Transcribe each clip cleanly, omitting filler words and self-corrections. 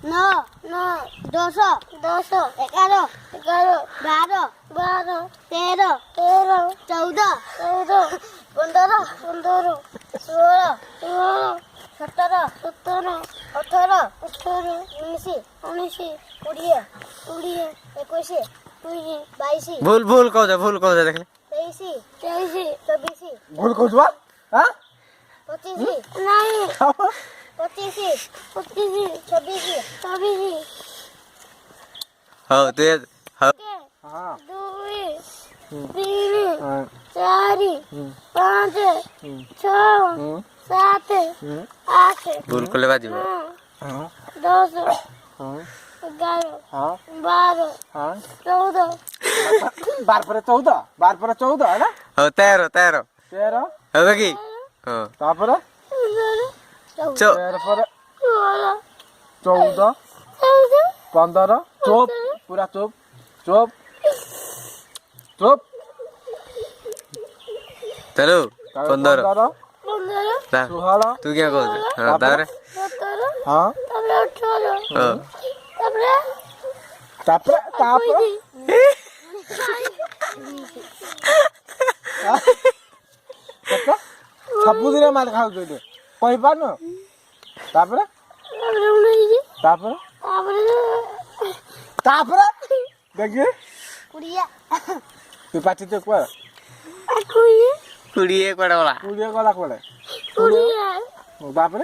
9 10 11 12 13 14 15 16 17 18 19 20 21 22 भूल कहो देख ले 23 24 भूल कहो बा हां 25 नहीं 25 26 हो ते हो हां 2 3 4 5 6 7 8 भूल को लेवा जीव हां 10 हां 11 हां 12 हां 14 12 पर 14 है ना हो 13 13 हो की हो तापर 13 पर 14 15 चुप पूरा चुप चलो 15 ता 16 तू क्या कहू हां तारे 17 हां 18 हो तापर ସବୁଦିନ ମାର ଖାଉଛୁ ଏଠି କହିପାରୁନ ତାପରେ ତାପରେ ଦେଖି ତୁ ପାଟି ତ କୁଆ कुड़िए कोड़ा वाला କୁଡ଼ିଏ ଗଲା କୁଆଡେ ତାପରେ ହଁ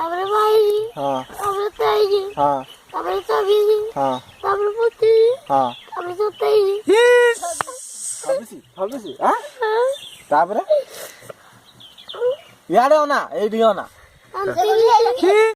ତାପରେ 22 ହଁ ତାପରେ 23 ହଁ ତାପରେ 24 ହଁ ତାପରେ 25 ହଁ ତାପରେ 27 ଭାବିସି ତାପରେ ଇଆଡେ ଅନା ଏଇଠି ଅନା ତାପରେ